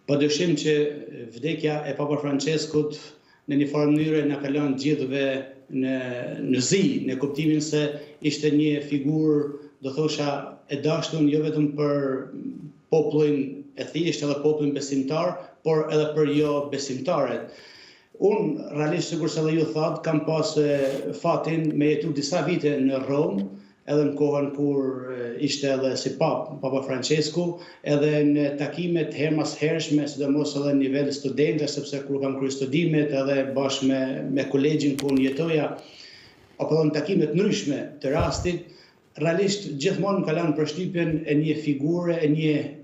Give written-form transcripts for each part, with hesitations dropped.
Padyshim që vdekja e Papa Franceskut në një farë mënyrë na ka lënë gjithëve në zi, në kuptimin se ishte një figurë, do thosha, e dashur jo vetëm për popullin e thjeshtë edhe popullin besimtar, por edhe për jo besimtarët. Unë, realisht, sikur se edhe ju thatë, kam pas fatin me jetu disa vite në Rom, edhe në kohën kur ishte edhe si Papa Francesku, edhe në takimet hermas hershme, sidomos edhe në nivel studente, sepse kur kam kryer studimet edhe bashkë me kolegjin ku unë jetoja, apo në takimet ndryshme të rastit, realisht gjithmonë më ka lënë përshtypjen e një figure, e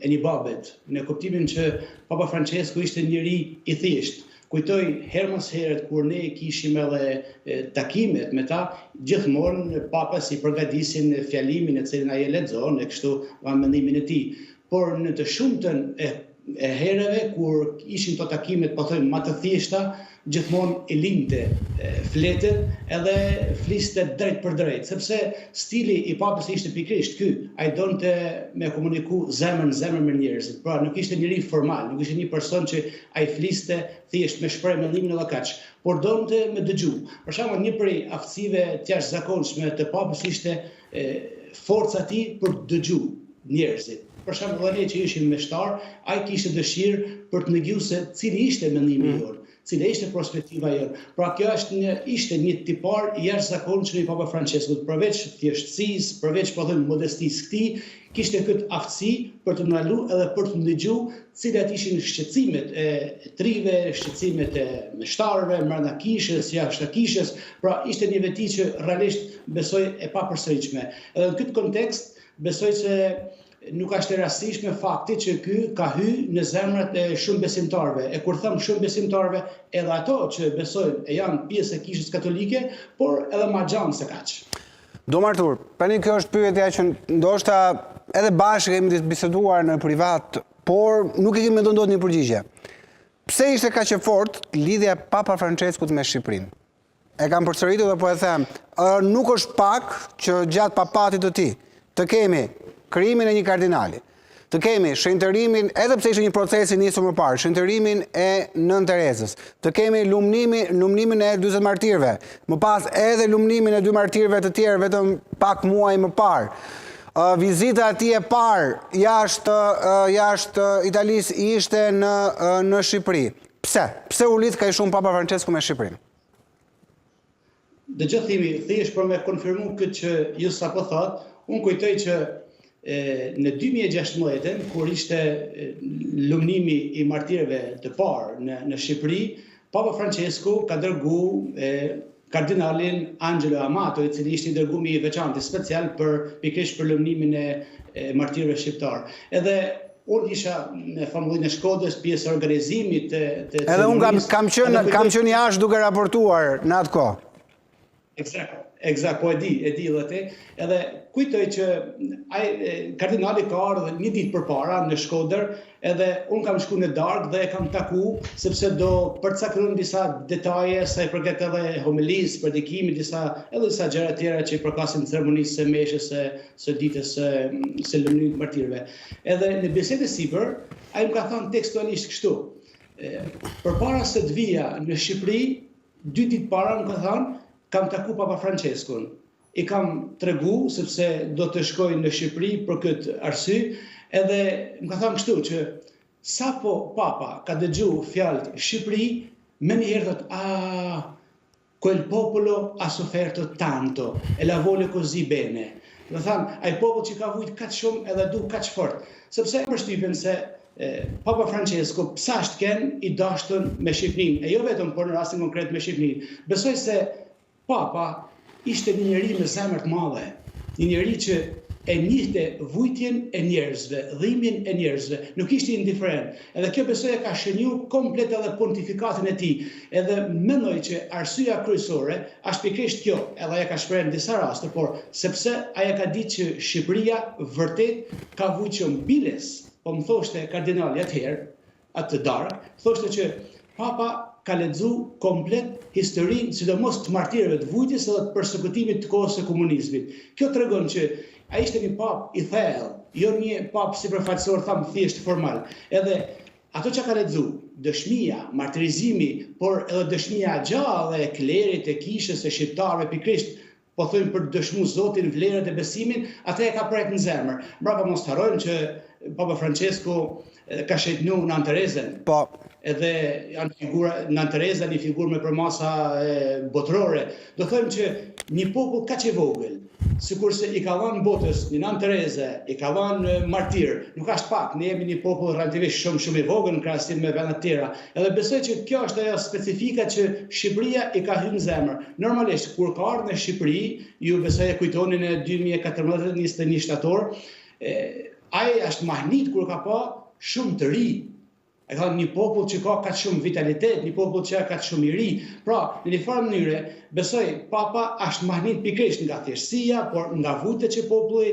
një babet, në kuptimin që Papa Francesku ishte njeri i thjeshtë. Kujtoj hermas herët kur ne kishim edhe takimet me ta, gjithmonë Papa si përgatisin fjalimin e cilin ai e lexon, e kështu va mendimin e tij. Por në të shumtën e herëve kur ishin to takimet, po thojmë, më të thjeshta, gjithmonë i linte fletët edhe fliste drejt për drejt, sepse stili i Papës ishte pikërisht ky, ai donte me komuniku zemër me njerëzit. Pra nuk ishte njëri formal, nuk ishte një person që ai fliste thjesht me shpreh mendimin edhe kaq, por donte me dëgju. Për shembull, një prej aftësive të jashtëzakonshme të Papës ishte forca e tij për të dëgju njerëzit. Për shembull, ne që ishim meshtar, ai kishte dëshirë për të negjuar se cili ishte mendimi jonë, cila ishte perspektiva jonë. Pra kjo ishte një tipar i jashtëzakonshëm i Papa Franceskut, përveç thjeshtësisë, përveç po them modestisë këtij, kishte këtë aftësi për të ndalu edhe për të ndëgjuar cilat ishin shqetësimet e trive, shqetësimet e meshtarëve, brenda kishës, jashtë kishës. Pra ishte një veti që realisht besoj e papërsëritshme. Edhe në këtë kontekst besoj se nuk është e rastishme fakti që ky ka hyrë në zemrat e shumë besimtarëve. E kur them shumë besimtarëve, edhe ato që besojnë e janë pjesë e kishës katolike, por edhe ma gjanë se kaq. Dom Artur, tani kjo është pyetja që ndoshta edhe bashkë kemi biseduar në privat, por nuk e kemi dhënë dot një përgjigje. Pse ishte kaq e fortë lidhja e Papa Franceskut me Shqipërinë? E kam përsëritur dhe po e them, nuk është pak që gjatë papatit të tij të kemi krijimin e një kardinali, të kemi shëntërimin, edhe pse ishte një proces i nisur më parë, shëntërimin e Nën Terezës, të kemi lumnimin e 40 martirëve, më pas edhe lumnimin e 2 martirëve të tjerë vetëm pak muaj më parë. Vizita e tij e parë jashtë Italisë ishte në Shqipëri. Pse u lidh kaq shumë Papa Francesku me Shqipërinë? Dëgjoj thimi, thjesht për me konfirmu këtë që ju sapo thatë, unë kujtoj që në 2016, kur ishte lumnimi i martirëve të parë në Shqipëri, Papa Francesku ka dërguar kardinalin Angelo Amato, i cili ishte i dërguar i veçantë special pikërisht për lumnimin e martirëve shqiptar. Edhe unë isha në famullinë e Shkodrës, pjesë e organizimit të edhe unë kam qenë jashtë duke raportuar në atë kohë. Eksakt, po e di edhe te. Edhe kujtoj që kardinali ka ardhur një ditë përpara në Shkodër, edhe unë kam shkuar në darkë dhe e kam taku sepse do përcaktojnë disa detaje sa i përket edhe homilisë, predikimit, disa gjëra tjera që i përkasin ceremonisë së meshës së ditës së lumimit të martirëve. Edhe në bisedë sipër, ai më ka thënë tekstualisht kështu: përpara se të vija në Shqipëri, 2 ditë para më ka thënë, kam taku Papa Franceskun. I kam tregu sepse do të shkoj në Shqipëri për këtë arsye, edhe më ka thënë kështu që sapo Papa ka dëgjuar fjalët Shqipëri, më njëherë thotë, quel popolo ha sofferto tanto e la vuole così bene. Do thënë, ai popull që ka vujt kaq shumë edhe du kaq fort, sepse përshtypen se Papa Francesku psashtken i dashur me Shqipërinë, e jo vetëm por në rastin konkret me Shqipërinë. Besoj se Papa ishte një njeri me zemër të madhe, një njeri që e njihte vujtjen e njerëzve, dhimbjen e njerëzve, nuk ishte indiferent. Edhe kjo besoj e ka shënjuar komplet edhe pontifikatin e tij. Edhe mendoj që arsyeja kryesore është pikërisht kjo, edhe ajo ka shprehur në disa raste, por sepse ajo ka ditë që Shqipëria vërtet ka vujtje biles, po më thoshte kardinali atëherë, atë darkë, thoshte që Papa ka lexuar komplet historinë, sidomos të martirëve të vujtjes edhe të përsekutimit të kohës së komunizmit. Kjo tregon që ai ishte një pap i thellë, jo një pap sipërfaqësor, tham thjesht formal. Edhe ato që ka lexu, dëshmia, martirizimi, por edhe dëshmia gjallë e klerit, e kishës, e shqiptarëve pikrisht, po thojmë për dëshmu Zotin, vlerët e besimin, atë e ka prek në zemër. Mbrapa mos të harrojmë që Papa Francesco ka shetnu në Terezën. Po. Edhe janë figura, në Tereza një figurë me përmasa botërore. Do thojmë që një popull kaq e vogël, sikurse i ka dhënë botës një Nën Tereze, i ka dhënë martir, nuk është pak, ne jemi një popull relativisht shumë i vogël në krahasim me vendet tjera. Edhe besoj që kjo është ajo specifika që Shqipëria i ka hyrë në zemër. Normalisht kur ka ardhur në Shqipëri, ju besoj e kujtoni në 2014-21 shtator, ai është mahnit kur ka pa shumë të ri. E ka një popull që ka kaq shumë vitalitet, një popull që ka kaq shumë i ri. Pra, në një farë mënyre, besoj Papa është mahnit pikërisht nga thjeshtësia, por nga vutet që populli